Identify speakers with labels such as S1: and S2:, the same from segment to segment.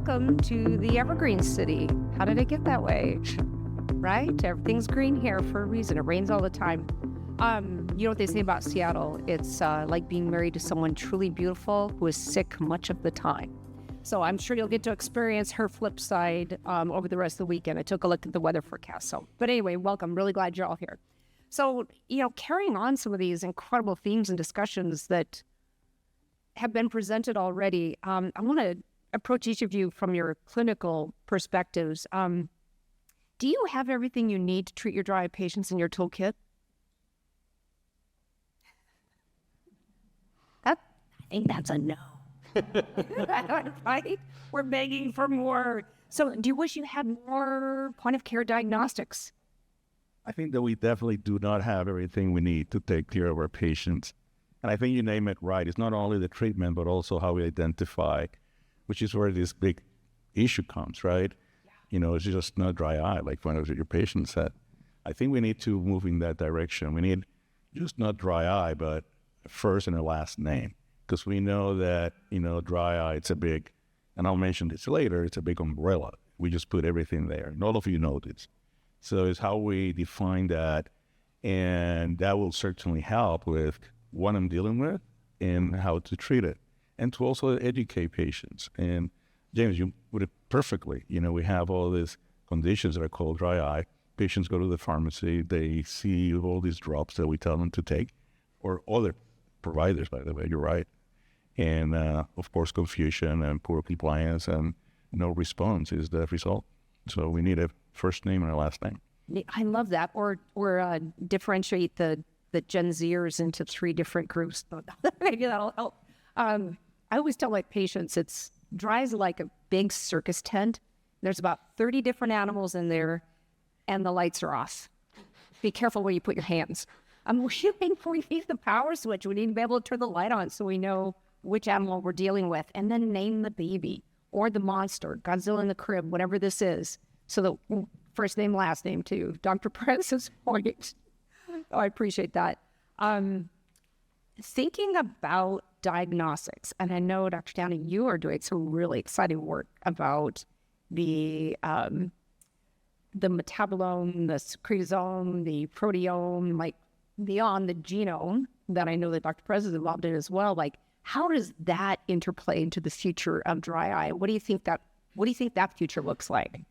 S1: welcome to the Evergreen City. How did it get that way? Right? Everything's green here for a reason. It rains all the time. You know what they say about Seattle? It's like being married to someone truly beautiful who is sick much of the time. So I'm sure you'll get to experience her flip side over the rest of the weekend. I took a look at the weather forecast. But anyway, welcome. Really glad you're all here. So, carrying on some of these incredible themes and discussions that have been presented already, I want to approach each of you from your clinical perspectives. Do you have everything you need to treat your dry eye patients in your toolkit? I think that's a no. Right? We're begging for more. So do you wish you had more point-of-care diagnostics?
S2: I think that we definitely do not have everything we need to take care of our patients. And I think you name it right. It's not only the treatment, but also how we identify, which is where this big issue comes, right? Yeah. It's just not dry eye, like one of your patients said. I think we need to move in that direction. We need just not dry eye, but a first and a last name. Because we know that, dry eye, it's a big, and I'll mention this later, it's a big umbrella. We just put everything there. And all of you know this. So it's how we define that. And that will certainly help with what I'm dealing with and how to treat it. And to also educate patients. And James, you put it perfectly. We have all these conditions that are called dry eye. Patients go to the pharmacy, they see all these drops that we tell them to take, or other providers, by the way, you're right. And of course, confusion and poor compliance and no response is the result. So we need a first name and a last name.
S1: I love that. Or differentiate the Gen Zers into 3 different groups. Maybe that'll help. I always tell my patients it's dry is like a big circus tent. There's about 30 different animals in there, and the lights are off. Be careful where you put your hands. We need the power switch. We need to be able to turn the light on so we know which animal we're dealing with, and then name the baby or the monster, Godzilla in the crib, whatever this is. So the first name, last name too. Dr. Perez's point. I appreciate that. Thinking about diagnostics, and I know, Dr. Downey, you are doing some really exciting work about the metabolome, the secretome, the proteome, like beyond the genome that I know that Dr. Perez is involved in as well. Like, how does that interplay into the future of dry eye? What do you think that future looks like?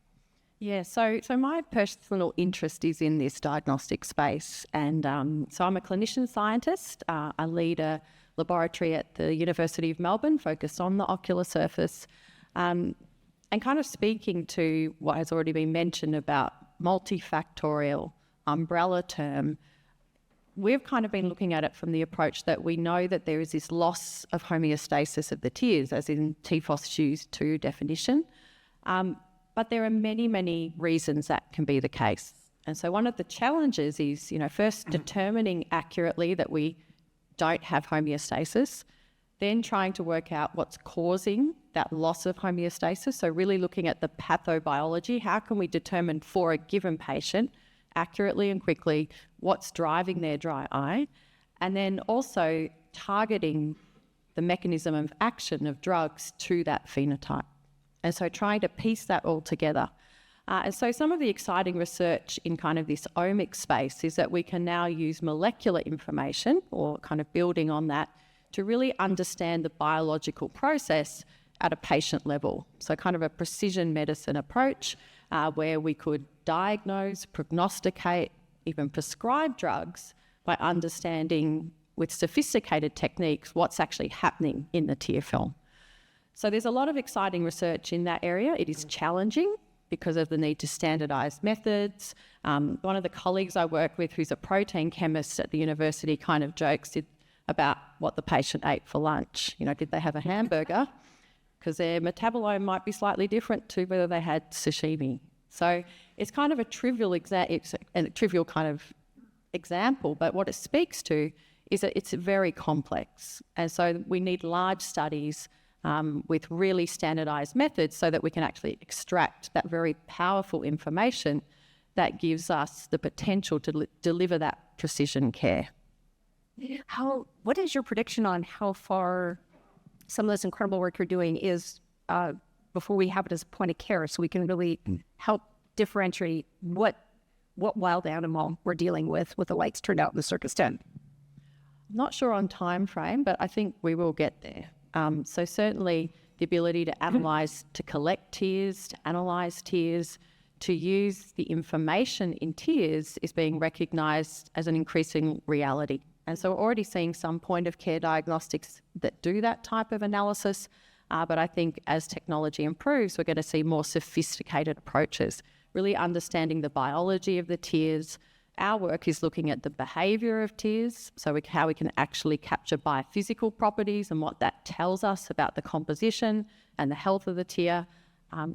S3: Yeah, so my personal interest is in this diagnostic space. And so I'm a clinician scientist. I lead a laboratory at the University of Melbourne focused on the ocular surface. And kind of speaking to what has already been mentioned about multifactorial umbrella term, we've kind of been looking at it from the approach that we know that there is this loss of homeostasis of the tears, as in TFOS-2 definition. But there are many, many reasons that can be the case. And so one of the challenges is, first determining accurately that we don't have homeostasis, then trying to work out what's causing that loss of homeostasis. So really looking at the pathobiology. How can we determine for a given patient accurately and quickly what's driving their dry eye? And then also targeting the mechanism of action of drugs to that phenotype. And so trying to piece that all together. And so some of the exciting research in kind of this omics space is that we can now use molecular information, or kind of building on that, to really understand the biological process at a patient level. So kind of a precision medicine approach where we could diagnose, prognosticate, even prescribe drugs by understanding with sophisticated techniques what's actually happening in the tear film. So there's a lot of exciting research in that area. It is challenging because of the need to standardise methods. One of the colleagues I work with, who's a protein chemist at the university, kind of jokes about what the patient ate for lunch. Did they have a hamburger? Because their metabolome might be slightly different to whether they had sashimi. So it's kind of a trivial kind of example, but what it speaks to is that it's very complex. And so we need large studies with really standardized methods so that we can actually extract that very powerful information that gives us the potential to deliver that precision care.
S1: What is your prediction on how far some of this incredible work you're doing is before we have it as a point of care, so we can really help differentiate what wild animal we're dealing with the lights turned out in the circus tent.
S3: I'm not sure on time frame, but I think we will get there. So certainly the ability to analyse, to collect tears, to analyse tears, to use the information in tears is being recognised as an increasing reality. And so we're already seeing some point of care diagnostics that do that type of analysis. But I think as technology improves, we're going to see more sophisticated approaches, really understanding the biology of the tears. Our work is looking at the behaviour of tears, so how we can actually capture biophysical properties and what that tells us about the composition and the health of the tear.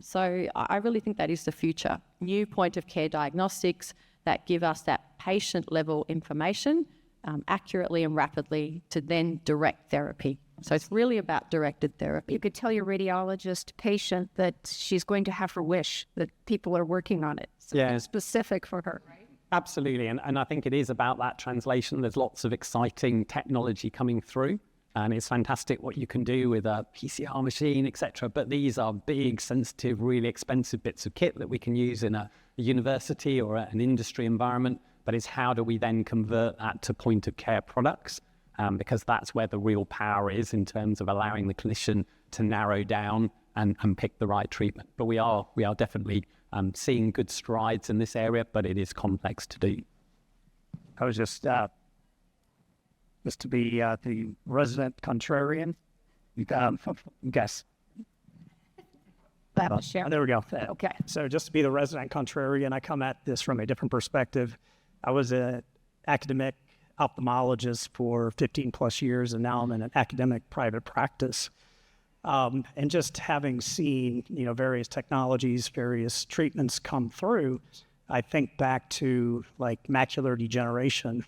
S3: So I really think that is the future. New point of care diagnostics that give us that patient level information accurately and rapidly to then direct therapy. So it's really about directed therapy.
S1: You could tell your radiologist patient that she's going to have her wish, that people are working on it. Something specific for her. Right?
S4: Absolutely. And I think it is about that translation. There's lots of exciting technology coming through. And it's fantastic what you can do with a PCR machine, etc. But these are big, sensitive, really expensive bits of kit that we can use in a university or an industry environment. But it's how do we then convert that to point of care products? Because that's where the real power is in terms of allowing the clinician to narrow down and pick the right treatment. But we are definitely seeing good strides in this area, but it is complex to do.
S5: I was just to be the resident contrarian. Guess. There we go.
S1: Okay.
S5: So just to be the resident contrarian, I come at this from a different perspective. I was an academic ophthalmologist for 15 plus years, and now I'm in an academic private practice. And just having seen, various technologies, various treatments come through, I think back to like macular degeneration.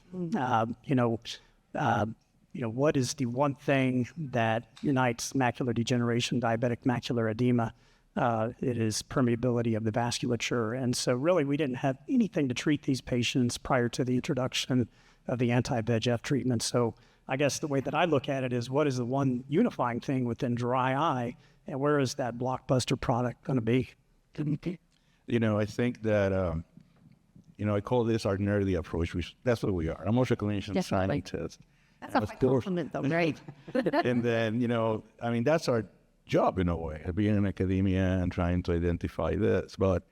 S5: What is the one thing that unites macular degeneration, diabetic macular edema? It is permeability of the vasculature. And so really we didn't have anything to treat these patients prior to the introduction of the anti-VEGF treatment. So I guess the way that I look at it is, what is the one unifying thing within dry eye, and where is that blockbuster product going to be?
S2: I think that, I call this our nerdy approach, which that's what we are. I'm also a clinician scientist.
S1: That's a high compliment, though, right?
S2: And then, that's our job in a way, being in academia and trying to identify this. But,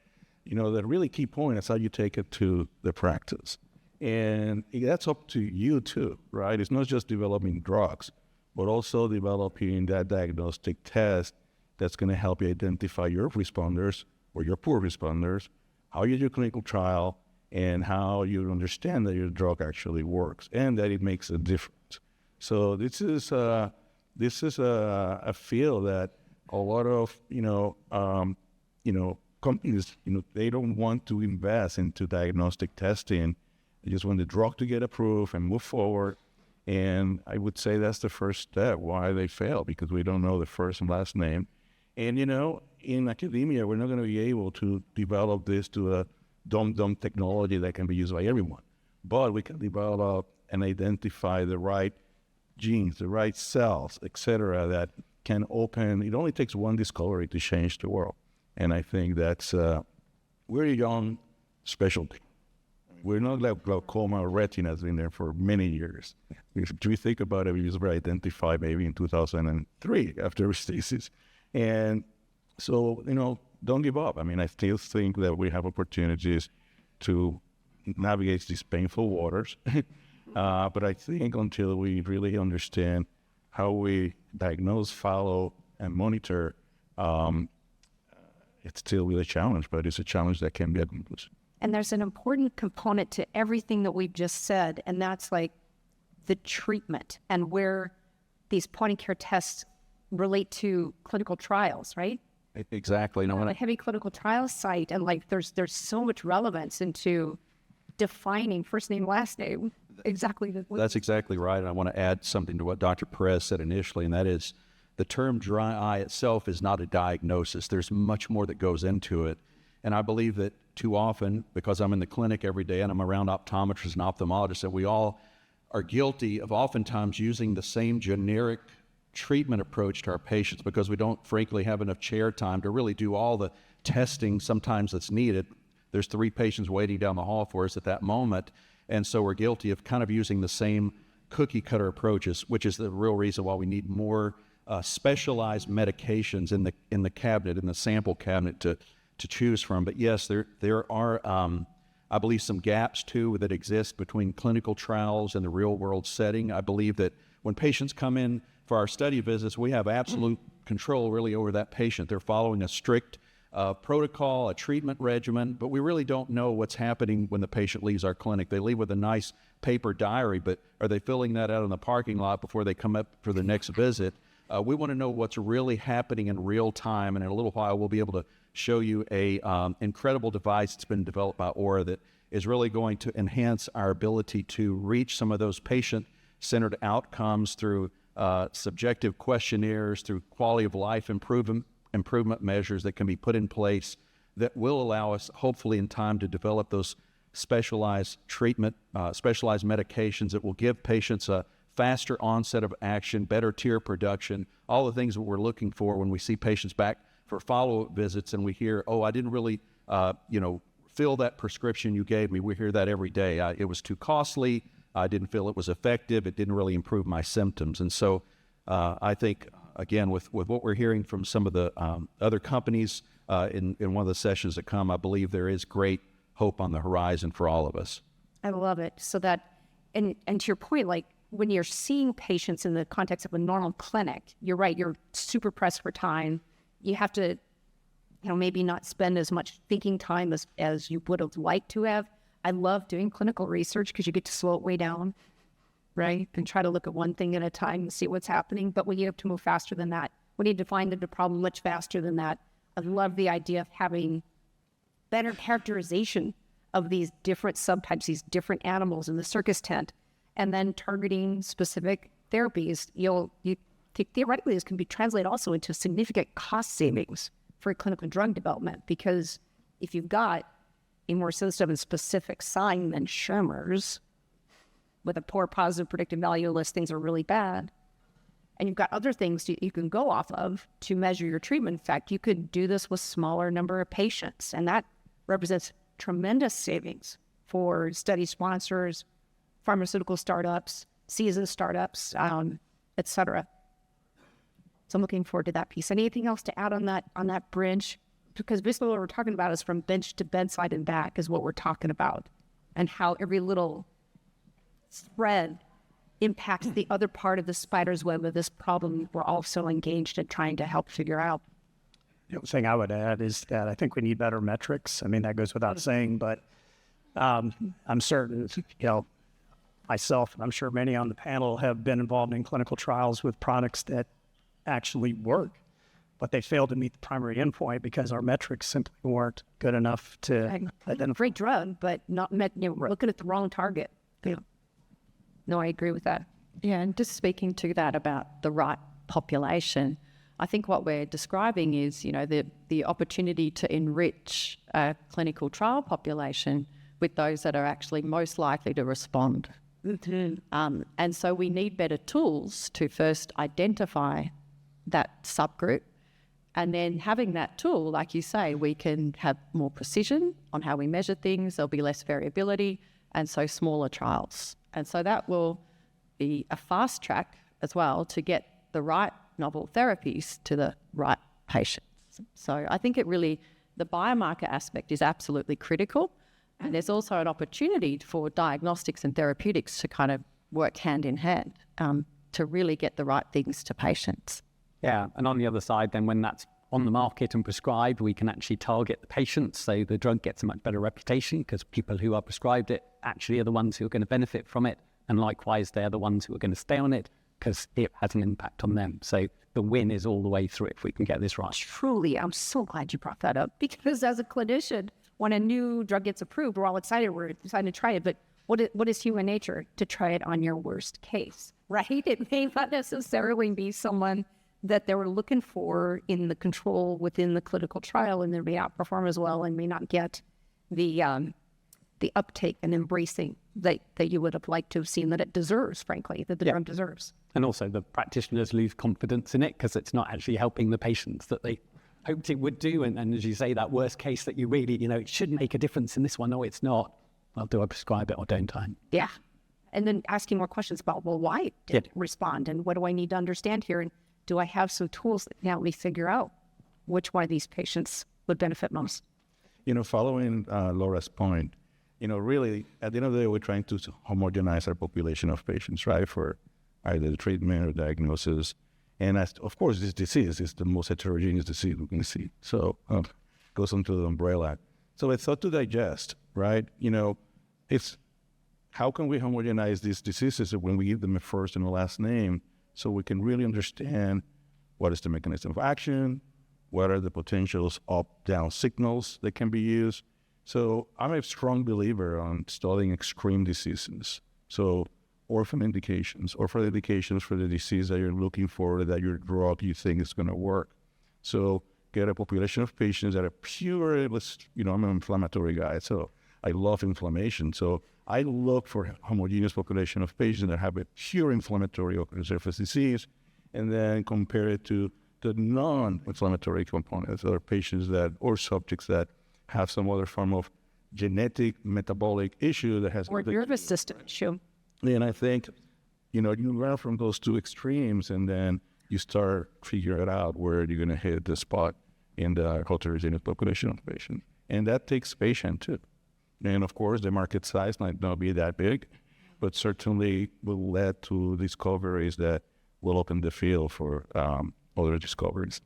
S2: the really key point is how you take it to the practice. And that's up to you too, right? It's not just developing drugs, but also developing that diagnostic test that's going to help you identify your responders or your poor responders, how you do clinical trial, and how you understand that your drug actually works and that it makes a difference. So this is a field that a lot of companies they don't want to invest into diagnostic testing. They just want the drug to get approved and move forward. And I would say that's the first step why they fail, because we don't know the first and last name. And, in academia, we're not going to be able to develop this to a dumb technology that can be used by everyone. But we can develop and identify the right genes, the right cells, etc., that can open. It only takes one discovery to change the world. And I think that's we're a young specialty. We're not like glaucoma or retina has been there for many years. If we think about it, we were identified maybe in 2003 after restasis. And so, don't give up. I still think that we have opportunities to navigate these painful waters. But I think until we really understand how we diagnose, follow, and monitor, it's still really a challenge, but it's a challenge that can be accomplished.
S1: And there's an important component to everything that we've just said, and that's like the treatment and where these point-of-care tests relate to clinical trials, right?
S6: Exactly.
S1: A heavy clinical trial site, and like there's so much relevance into defining first name, last name. Exactly.
S6: That's exactly right. And I want to add something to what Dr. Perez said initially, and that is the term dry eye itself is not a diagnosis. There's much more that goes into it. And I believe that too often, because I'm in the clinic every day and I'm around optometrists and ophthalmologists, that we all are guilty of oftentimes using the same generic treatment approach to our patients because we don't, frankly, have enough chair time to really do all the testing sometimes that's needed. There's 3 patients waiting down the hall for us at that moment, and so we're guilty of kind of using the same cookie-cutter approaches, which is the real reason why we need more specialized medications in the cabinet, in the sample cabinet to choose from. But yes, there are, I believe, some gaps too that exist between clinical trials and the real-world setting. I believe that when patients come in for our study visits, we have absolute control really over that patient. They're following a strict protocol, a treatment regimen, but we really don't know what's happening when the patient leaves our clinic. They leave with a nice paper diary, but are they filling that out in the parking lot before they come up for the next visit? We want to know what's really happening in real time, and in a little while we'll be able to show you a incredible device that's been developed by Ora that is really going to enhance our ability to reach some of those patient-centered outcomes through subjective questionnaires, through quality of life improvement measures that can be put in place that will allow us, hopefully in time, to develop those specialized treatment, specialized medications that will give patients a faster onset of action, better tear production, all the things that we're looking for when we see patients back for follow-up visits and we hear, oh, I didn't really, fill that prescription you gave me. We hear that every day. It was too costly. I didn't feel it was effective. It didn't really improve my symptoms. And so I think, again, with what we're hearing from some of the other companies in one of the sessions that come, I believe there is great hope on the horizon for all of us.
S1: I love it. So that, and to your point, like when you're seeing patients in the context of a normal clinic, you're right, you're super pressed for time. You have to, maybe not spend as much thinking time as you would have liked to have. I love doing clinical research because you get to slow it way down, right? And try to look at one thing at a time and see what's happening. But we have to move faster than that. We need to find the problem much faster than that. I love the idea of having better characterization of these different subtypes, these different animals in the circus tent, and then targeting specific therapies. Theoretically, this can be translated also into significant cost savings for clinical drug development, because if you've got a more sensitive and specific sign than Schirmer's, with a poor positive predictive value unless things are really bad, and you've got other things you can go off of to measure your treatment effect, you could do this with smaller number of patients, and that represents tremendous savings for study sponsors, pharmaceutical startups, seasoned startups, et cetera. So I'm looking forward to that piece. Anything else to add on that bridge? Because basically what we're talking about is from bench to bedside and back is what we're talking about, and how every little thread impacts the other part of the spider's web of this problem we're also engaged in trying to help figure out.
S5: The only thing I would add is that I think we need better metrics. I mean, that goes without saying, but I'm certain, myself, and I'm sure many on the panel have been involved in clinical trials with products that actually work, but they failed to meet the primary endpoint because our metrics simply weren't good enough to identify.
S1: Great drug, but not looking at the wrong target. Yeah. No, I agree with that.
S3: Yeah, and just speaking to that about the right population, I think what we're describing is, the opportunity to enrich a clinical trial population with those that are actually most likely to respond. Mm-hmm. And so we need better tools to first identify that subgroup, and then having that tool, like you say, we can have more precision on how we measure things. There'll be less variability, and so smaller trials. And so that will be a fast track as well to get the right novel therapies to the right patients. So I think the biomarker aspect is absolutely critical. And there's also an opportunity for diagnostics and therapeutics to kind of work hand in hand to really get the right things to patients.
S4: Yeah, and on the other side, then when that's on the market and prescribed, we can actually target the patients, so the drug gets a much better reputation because people who are prescribed it actually are the ones who are going to benefit from it, and likewise, they're the ones who are going to stay on it because it has an impact on them. So the win is all the way through if we can get this right.
S1: Truly, I'm so glad you brought that up, because as a clinician, when a new drug gets approved, we're all excited, we're deciding to try it, but what is human nature? To try it on your worst case, right? It may not necessarily be someone that they were looking for in the control within the clinical trial, and they may not perform as well and may not get the uptake and embracing that you would have liked to have seen that it deserves, frankly, that the drug deserves.
S4: And also the practitioners lose confidence in it because it's not actually helping the patients that they hoped it would do. And as you say, that worst case that you really, it should make a difference in this one. No, it's not. Well, do I prescribe it or don't I?
S1: Yeah. And then asking more questions about, well, why did it respond? And what do I need to understand here? And do I have some tools that can help me figure out which one of these patients would benefit most?
S2: Following Laura's point, really, at the end of the day, we're trying to homogenize our population of patients, right, for either the treatment or diagnosis. And of course, this disease is the most heterogeneous disease we can see. So goes under the umbrella. So it's thought to digest, right? It's how can we homogenize these diseases when we give them a first and a last name so we can really understand what is the mechanism of action, what are the potentials up-down signals that can be used. So I'm a strong believer on studying extreme diseases. So orphan indications, or for the indications for the disease that you're looking for, that your drug you think is going to work. So get a population of patients that are pure, I'm an inflammatory guy, so I love inflammation. So I look for a homogeneous population of patients that have a pure inflammatory ocular surface disease, and then compare it to the non-inflammatory components, or patients or subjects that have some other form of genetic metabolic issue that has...
S1: Or nervous system issue.
S2: And I think, you learn from those two extremes, and then you start figuring out where you're going to hit the spot in the heterogeneous population of patients. And that takes patience too. And of course, the market size might not be that big, but certainly will lead to discoveries that will open the field for other discoveries.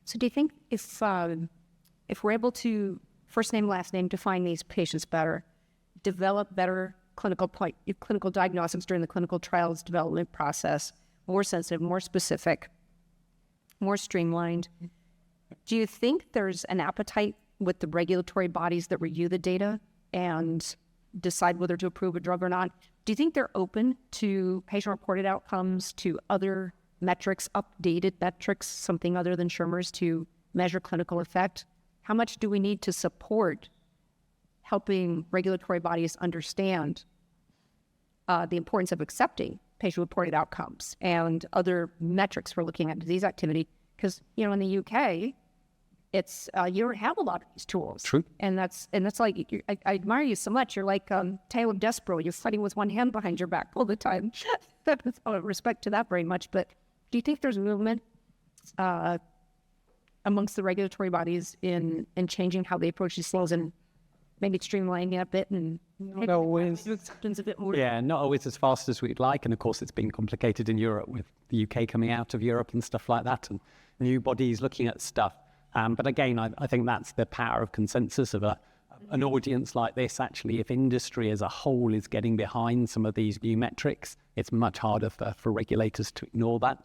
S1: So do you think if we're able to first name, last name, define these patients better, develop better clinical diagnostics during the clinical trials development process, more sensitive, more specific, more streamlined, do you think there's an appetite with the regulatory bodies that review the data and decide whether to approve a drug or not? Do you think they're open to patient-reported outcomes, to other metrics, updated metrics, something other than Schirmer's to measure clinical effect? How much do we need to support helping regulatory bodies understand the importance of accepting patient-reported outcomes and other metrics for looking at disease activity? Because, in the UK, it's you don't have a lot of these tools.
S4: True.
S1: And that's like, I admire you so much. You're like Teo of Despero. You're fighting with one hand behind your back all the time. I respect to that very much. But do you think there's movement amongst the regulatory bodies in changing how they approach these things and maybe streamlining it a bit and
S4: not always
S1: acceptance a bit more?
S4: Yeah, not always as fast as we'd like. And of course, it's been complicated in Europe with the UK coming out of Europe and stuff like that, and new bodies looking at stuff. But again, I think that's the power of consensus of an audience like this. Actually, if industry as a whole is getting behind some of these new metrics, it's much harder for regulators to ignore that.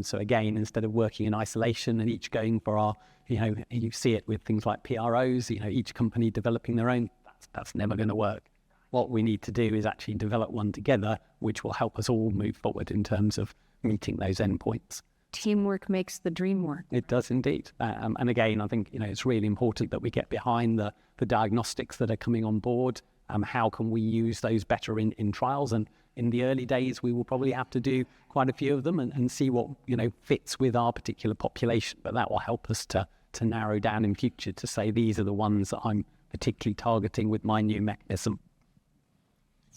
S4: So again, instead of working in isolation and each going for our, you see it with things like PROs, each company developing their own, that's never going to work. What we need to do is actually develop one together, which will help us all move forward in terms of meeting those endpoints.
S1: Teamwork makes the dream work.
S4: It does indeed. And again, I think, it's really important that we get behind the diagnostics that are coming on board. How can we use those better in trials? And in the early days, we will probably have to do quite a few of them and see what, fits with our particular population. But that will help us to narrow down in future to say, these are the ones that I'm particularly targeting with my new mechanism.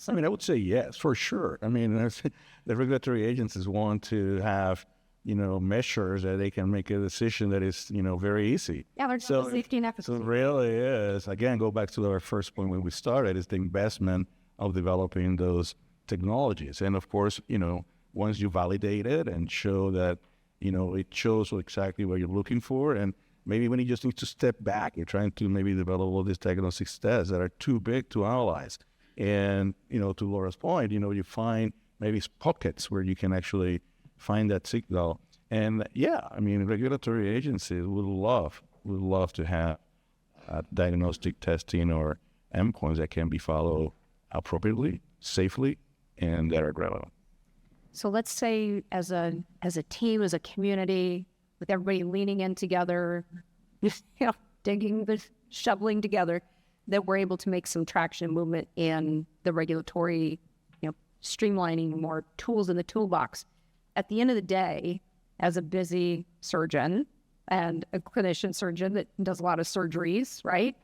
S2: I would say yes, for sure. The regulatory agencies want to have measures that they can make a decision that is, very easy.
S1: Yeah, there's safety and efficacy.
S2: So it really is. Again, go back to our first point when we started, is the investment of developing those technologies. And of course, once you validate it and show that, it shows exactly what you're looking for, and maybe when you just need to step back, you're trying to maybe develop all these diagnostic tests that are too big to analyze. And, to Laura's point, you find maybe pockets where you can actually find that signal. And regulatory agencies would love to have diagnostic testing or endpoints that can be followed appropriately, safely, and that are relevant.
S1: So let's say as a team, as a community, with everybody leaning in together, digging the shoveling together, that we're able to make some traction and movement in the regulatory, streamlining more tools in the toolbox. At the end of the day, as a busy surgeon and a clinician surgeon that does a lot of surgeries, right?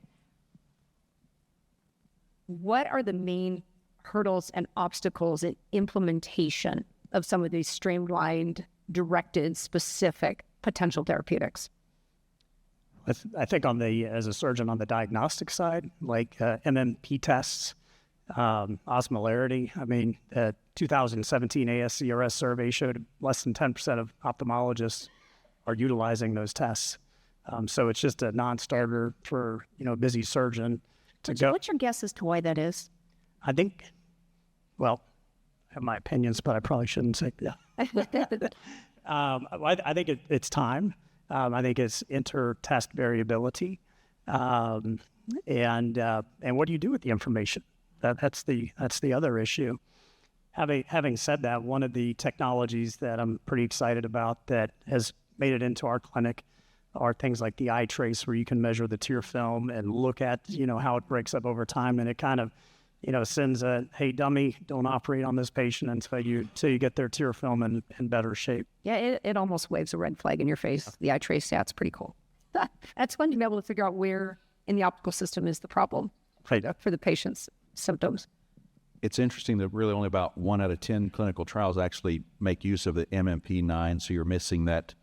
S1: What are the main hurdles and obstacles in implementation of some of these streamlined, directed, specific potential therapeutics?
S5: I think as a surgeon on the diagnostic side, like MMP tests, osmolarity. I mean, the 2017 ASCRS survey showed less than 10% of ophthalmologists are utilizing those tests. So it's just a non-starter for, a busy surgeon to go.
S1: What's your guess as to why that is?
S5: I think, I have my opinions, but I probably shouldn't say that. I think it's time. I think it's inter-test variability. And what do you do with the information? That's the other issue. Having said that, one of the technologies that I'm pretty excited about that has made it into our clinic are things like the eye trace, where you can measure the tear film and look at, how it breaks up over time. And it kind of, sends a, hey, dummy, don't operate on this patient until you get their tear film in better shape.
S1: Yeah, it almost waves a red flag in your face. The eye trace, it's pretty cool. That's fun to be able to figure out where in the optical system is the problem for the patient's symptoms.
S6: It's interesting that really only about 1 out of 10 clinical trials actually make use of the MMP9, so you're missing that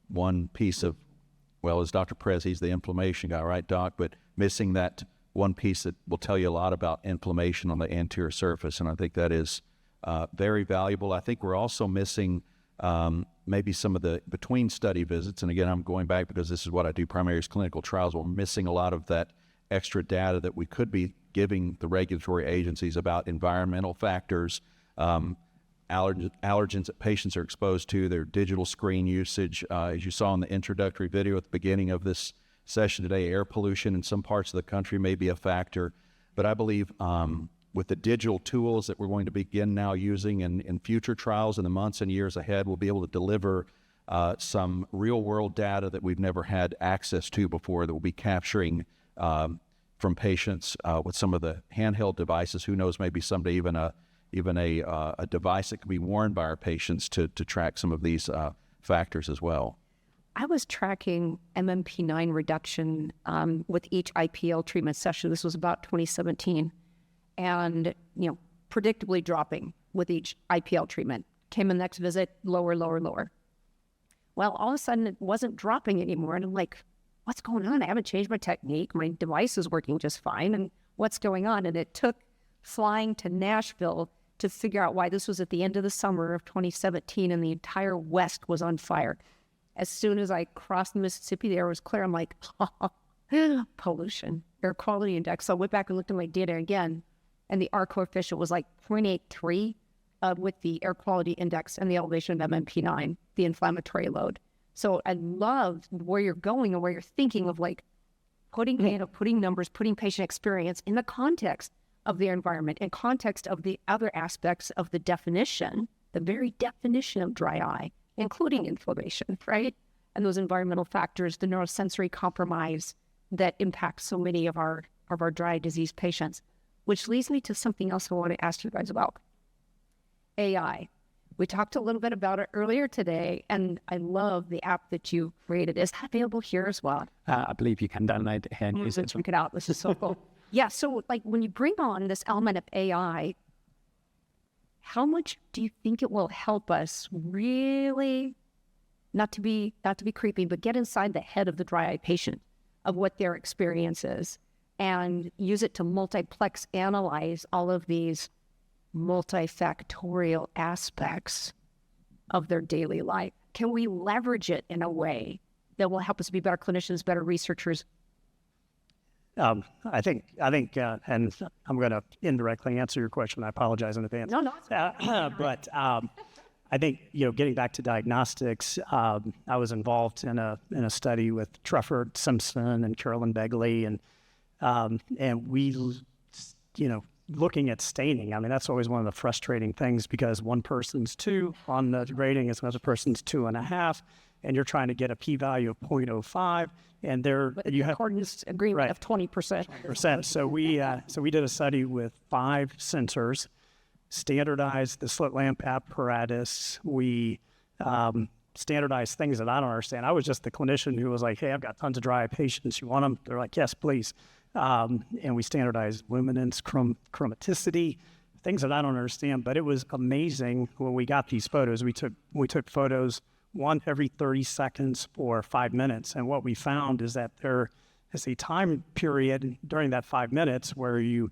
S6: one piece of, as Dr. Perez, he's the inflammation guy, right, Doc? But missing that one piece that will tell you a lot about inflammation on the anterior surface, and I think that is very valuable. I think we're also missing maybe some of the between study visits, and again, I'm going back because this is what I do primarily is clinical trials. We're missing a lot of that extra data that we could be giving the regulatory agencies about environmental factors, allergens that patients are exposed to, their digital screen usage. As you saw in the introductory video at the beginning of this session today, air pollution in some parts of the country may be a factor. But I believe with the digital tools that we're going to begin now using in future trials in the months and years ahead, we'll be able to deliver some real-world data that we've never had access to before, that will be capturing from patients with some of the handheld devices. Who knows, maybe someday even a device that can be worn by our patients to track some of these factors as well.
S1: I was tracking MMP9 reduction with each IPL treatment session. This was about 2017. And, predictably dropping with each IPL treatment. Came in the next visit, lower, lower, lower. Well, all of a sudden it wasn't dropping anymore. And I'm like, what's going on? I haven't changed my technique. My device is working just fine. And what's going on? And it took flying to Nashville to figure out why. This was at the end of the summer of 2017, and the entire West was on fire. As soon as I crossed the Mississippi, the air was clear. I'm like, pollution, air quality index. So I went back and looked at my data again, and the R coefficient was like 0.83 with the air quality index and the elevation of MMP9, the inflammatory load. So I love where you're going and where you're thinking of like putting data, putting numbers, putting patient experience in the context of their environment, in context of the other aspects of the definition, the very definition of dry eye, including inflammation, right? And those environmental factors, the neurosensory compromise that impacts so many of our dry eye disease patients, which leads me to something else I want to ask you guys about. AI. We talked a little bit about it earlier today, and I love the app that you created. Is that available here as well?
S4: I believe you can download it here and use it.
S1: Check it out. This is so cool. Yeah, so like when you bring on this element of AI, how much do you think it will help us really, not to be creepy, but get inside the head of the dry eye patient, of what their experience is, and use it to multiplex analyze all of these multifactorial aspects of their daily life? Can we leverage it in a way that will help us be better clinicians, better researchers?
S5: I think, and I'm going to indirectly answer your question. I apologize in advance.
S1: No.
S5: But I think, getting back to diagnostics, I was involved in a study with Trufford Simpson and Carolyn Begley, and we, looking at staining. I mean, that's always one of the frustrating things, because one person's 2 on the grading is another person's 2.5. and you're trying to get a p-value of 0.05, and you have
S1: Accordance agreement
S5: right.
S1: of
S5: 20%. So we did a study with 5 sensors, standardized the slit lamp apparatus. We standardized things that I don't understand. I was just the clinician who was like, hey, I've got tons of dry eye patients. You want them? They're like, yes, please. And we standardized luminance, chromaticity, things that I don't understand. But it was amazing when we got these photos. We took photos one every 30 seconds for 5 minutes. And what we found is that there is a time period during that 5 minutes where you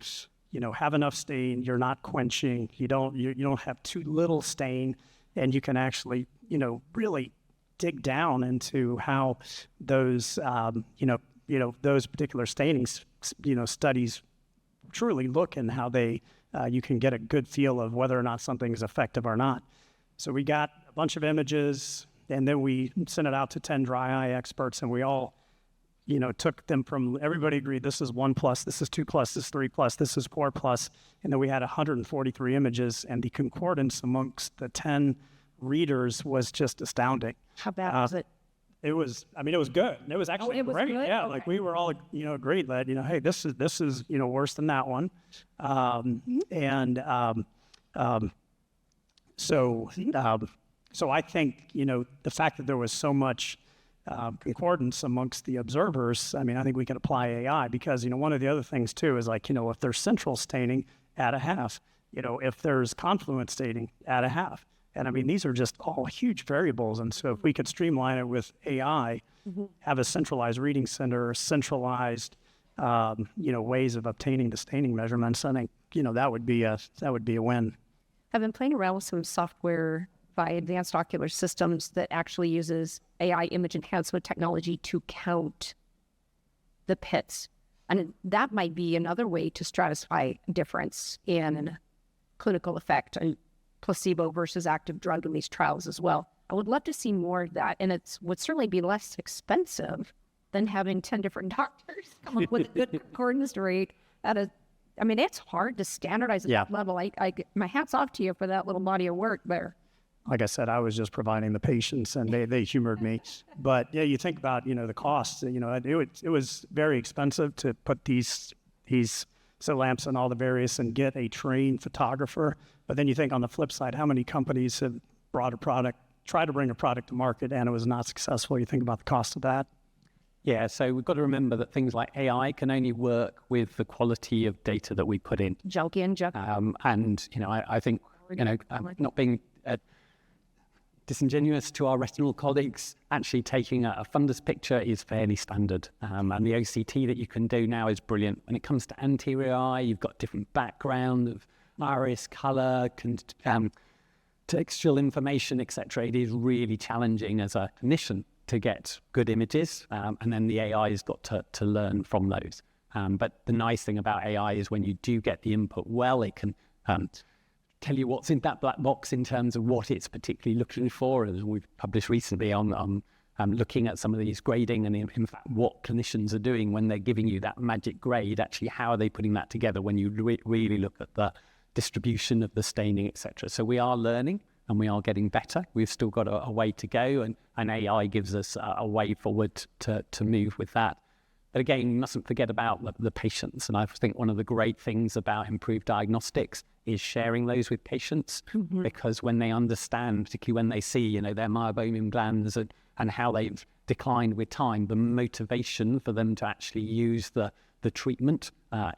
S5: have enough stain, you're not quenching, you don't have too little stain, and you can actually, really dig down into how those, those particular staining, studies truly look, and how you can get a good feel of whether or not something is effective or not. So we got a bunch of images, and then we sent it out to 10 dry eye experts, and we all, took them from, everybody agreed, this is 1+, this is 2+, this is 3+, this is 4+, and then we had 143 images, and the concordance amongst the 10 readers was just astounding.
S1: How bad was it?
S5: It was good. It was actually
S1: it was
S5: great.
S1: good?
S5: Yeah,
S1: Okay.
S5: like we were all, agreed that, hey, this is, worse than that one. So I think, the fact that there was so much concordance amongst the observers, I think we can apply AI, because, one of the other things too is like, if there's central staining, add a half. If there's confluent staining, add a half. And these are just all huge variables. And so if we could streamline it with AI, have a centralized reading center, centralized, ways of obtaining the staining measurements, I think, that would be a win.
S1: I've been playing around with some software by Advanced Ocular Systems that actually uses AI image enhancement technology to count the pits. And that might be another way to stratify difference in clinical effect and placebo versus active drug in these trials as well. I would love to see more of that, and it would certainly be less expensive than having 10 different doctors come up with a good concordance rate it's hard to standardize at that level. My hat's off to you for that little body of work there.
S5: Like I said, I was just providing the patients, and they humored me. But yeah, you think about, the cost, it was very expensive to put these slit lamps and all the various and get a trained photographer. But then you think on the flip side, how many companies have tried to bring a product to market, and it was not successful? You think about the cost of that.
S4: Yeah, so we've got to remember that things like AI can only work with the quality of data that we put in.
S1: Junk in, junk out.
S4: I think, not being disingenuous to our retinal colleagues, actually taking a fundus picture is fairly standard. And the OCT that you can do now is brilliant. When it comes to anterior eye, you've got different background of iris, color, textual information, etc. It is really challenging as a clinician to get good images, and then the AI has got to learn from those. But the nice thing about AI is when you do get the input well, it can tell you what's in that black box in terms of what it's particularly looking for. And we've published recently on looking at some of these grading, and in fact what clinicians are doing when they're giving you that magic grade. Actually, how are they putting that together when you really look at the distribution of the staining, etc. So we are learning, and we are getting better. We've still got a way to go, and AI gives us a way forward to move with that. But again, you mustn't forget about the patients. And I think one of the great things about improved diagnostics is sharing those with patients, because when they understand, particularly when they see, their meibomian glands and how they've declined with time, the motivation for them to actually use the treatment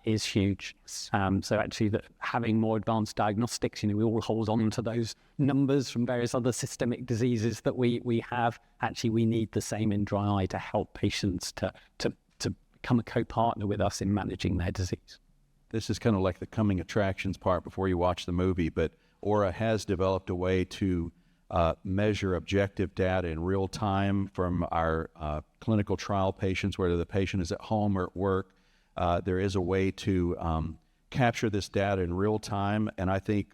S4: is huge. So actually having more advanced diagnostics, we all hold on to those numbers from various other systemic diseases that we have. Actually, we need the same in dry eye to help patients to become a co-partner with us in managing their disease.
S6: This is kind of like the coming attractions part before you watch the movie, but Ora has developed a way to measure objective data in real time from our clinical trial patients, whether the patient is at home or at work. There is a way to capture this data in real time, and I think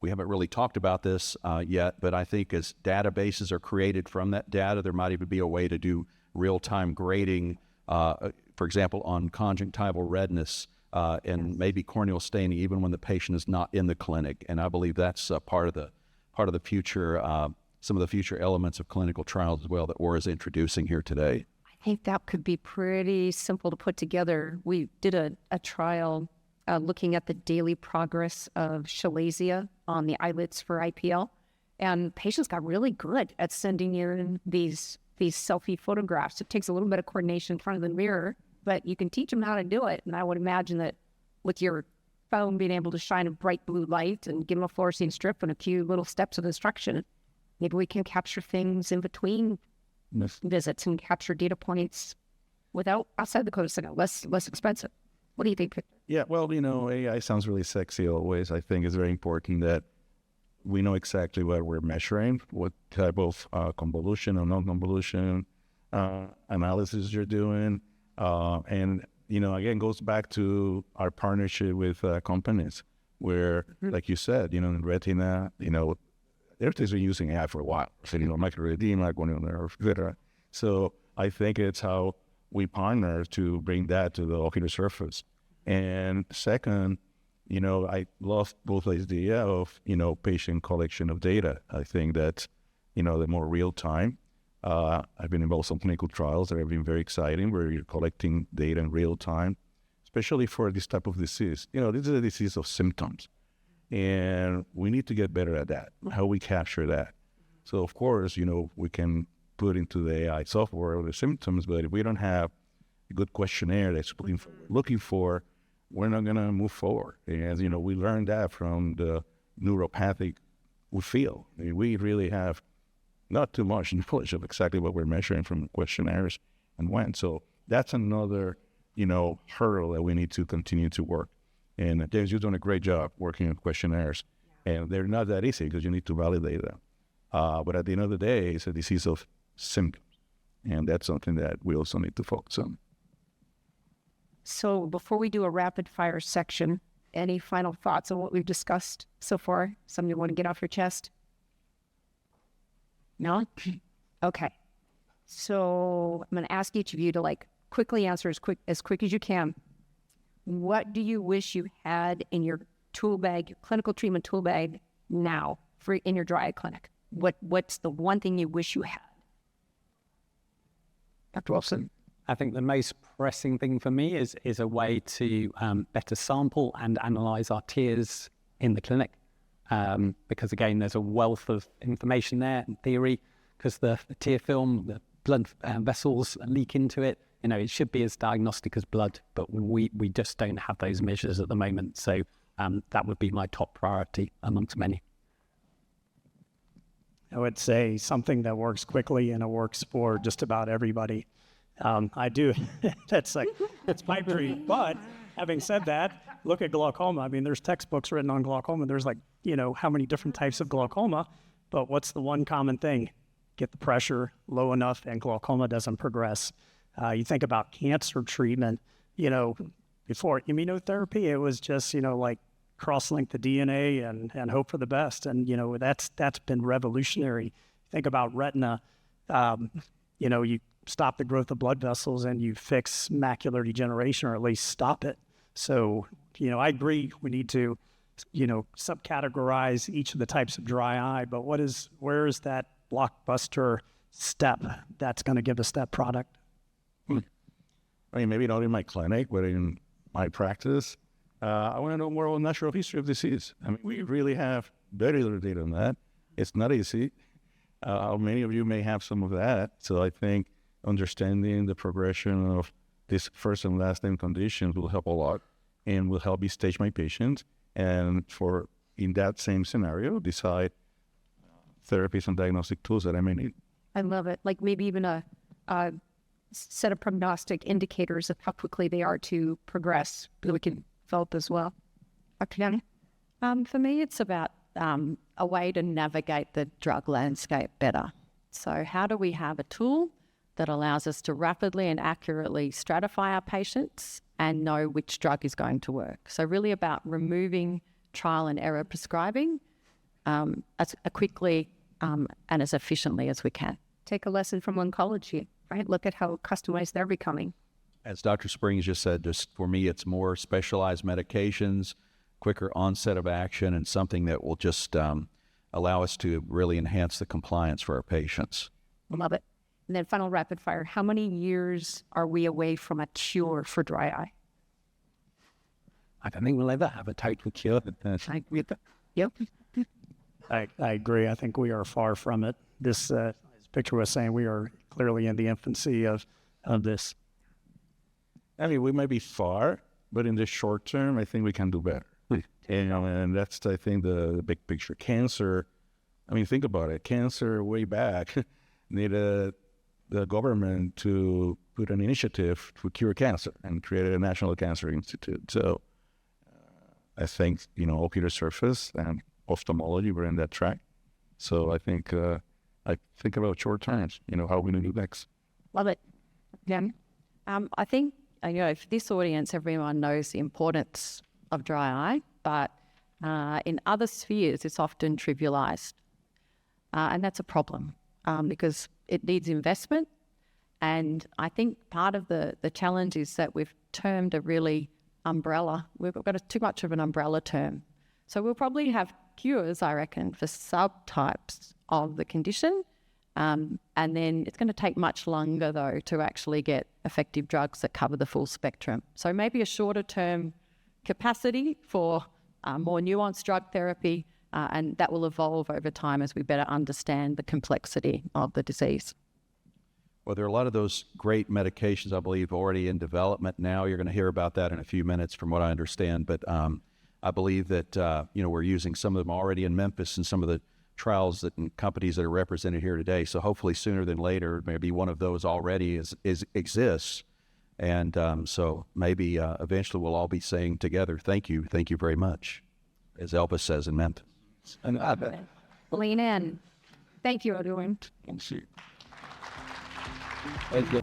S6: we haven't really talked about this yet, but I think as databases are created from that data, there might even be a way to do real-time grading, for example, on conjunctival redness and maybe corneal staining, even when the patient is not in the clinic. And I believe that's part of the future some of the future elements of clinical trials as well that Ora is introducing here today.
S1: I think that could be pretty simple to put together. We did a trial looking at the daily progress of chalasia on the eyelids for IPL, and patients got really good at sending in these selfie photographs. It takes a little bit of coordination in front of the mirror, but you can teach them how to do it. And I would imagine that with your phone being able to shine a bright blue light and give them a fluorescein strip and a few little steps of instruction, maybe we can capture things in between visits and capture data points without outside the code center, less expensive. What do you think, Victor?
S2: Yeah, well, AI sounds really sexy always. I think it's very important that we know exactly what we're measuring, what type of convolution or non-convolution analysis you're doing. And, again, goes back to our partnership with companies where, like you said, in Retina, everything's been using AI for a while. So, macular edema, going on there, et cetera. So I think it's how we partner to bring that to the ocular surface. And second, I love both the idea of, patient collection of data. I think that, the more real time. I've been involved in some clinical trials that have been very exciting where you're collecting data in real time, especially for this type of disease. This is a disease of symptoms. And we need to get better at that, how we capture that. So, of course, we can put into the AI software the symptoms, but if we don't have a good questionnaire that's looking for, we're not going to move forward. And, we learned that from the neuropathic field. I mean, we really have not too much knowledge of exactly what we're measuring from questionnaires and when. So that's another, hurdle that we need to continue to work. And James, you've done a great job working on questionnaires. And they're not that easy because you need to validate them. But at the end of the day, it's a disease of symptoms. And that's something that we also need to focus on.
S1: So before we do a rapid fire section, any final thoughts on what we've discussed so far? Something you want to get off your chest? No? Okay. So I'm going to ask each of you to quickly answer as quick as you can. What do you wish you had in your tool bag, your clinical treatment tool bag now in your dry eye clinic? What's the one thing you wish you had? Dr. Wilson?
S4: I think the most pressing thing for me is a way to better sample and analyze our tears in the clinic. Because again, there's a wealth of information there in theory, because the tear film, the blood vessels leak into it. It should be as diagnostic as blood, but we just don't have those measures at the moment. So that would be my top priority amongst many.
S5: I would say something that works quickly and it works for just about everybody. I do. That's my dream. But having said that, look at glaucoma. I mean, there's textbooks written on glaucoma. There's how many different types of glaucoma, but what's the one common thing? Get the pressure low enough and glaucoma doesn't progress. You think about cancer treatment, before immunotherapy, it was just, cross-link the DNA and hope for the best. And, that's been revolutionary. Think about retina, you stop the growth of blood vessels and you fix macular degeneration, or at least stop it. So, I agree we need to, subcategorize each of the types of dry eye, but where is that blockbuster step that's going to give us that product?
S2: I mean, maybe not in my clinic, but in my practice, I want to know more about natural history of disease. I mean, we really have very little data on that. It's not easy. Many of you may have some of that. So I think understanding the progression of these first and last name conditions will help a lot and will help me stage my patients. And in that same scenario, decide therapies and diagnostic tools that I may need.
S1: I love it. Maybe even a set of prognostic indicators of how quickly they are to progress that we can develop as well. Dr. Downey?
S3: For me, it's about a way to navigate the drug landscape better. So how do we have a tool that allows us to rapidly and accurately stratify our patients and know which drug is going to work? So really about removing trial and error prescribing as quickly and as efficiently as we can.
S1: Take a lesson from oncology, right? Look at how customized they're becoming.
S6: As Dr. Springs just said, just for me, it's more specialized medications, quicker onset of action, and something that will just allow us to really enhance the compliance for our patients.
S1: Love it. And then final rapid fire. How many years are we away from a cure for dry eye?
S4: I don't think we'll ever have a total cure.
S1: I agree with that. Yep.
S5: I agree. I think we are far from it. This, as Victor was saying, we are clearly in the infancy of this.
S2: I mean, we may be far, but in the short term, I think we can do better. And that's, I think, the big picture. Cancer, I mean, think about it. Cancer way back needed the government to put an initiative to cure cancer and created a National Cancer Institute. So I think, ocular surface and ophthalmology were in that track. So I think about short terms, how we do next.
S1: Love it. Yeah.
S3: I think, for this audience, everyone knows the importance of dry eye, but in other spheres, it's often trivialized. And that's a problem because it needs investment. And I think part of the challenge is that we've termed a really umbrella. We've got too much of an umbrella term. So we'll probably have cures, I reckon, for subtypes of the condition. And then it's going to take much longer, though, to actually get effective drugs that cover the full spectrum. So maybe a shorter term capacity for more nuanced drug therapy, and that will evolve over time as we better understand the complexity of the disease.
S6: Well, there are a lot of those great medications, I believe, already in development now. You're going to hear about that in a few minutes from what I understand. But I believe that, we're using some of them already in Memphis and some of the trials and companies that are represented here today. So hopefully sooner than later, maybe one of those already exists. And so maybe eventually we'll all be saying together, thank you very much, as Elvis says in Memphis.
S1: Lean in. Thank you, everyone.
S2: Thank you.
S6: Thank you.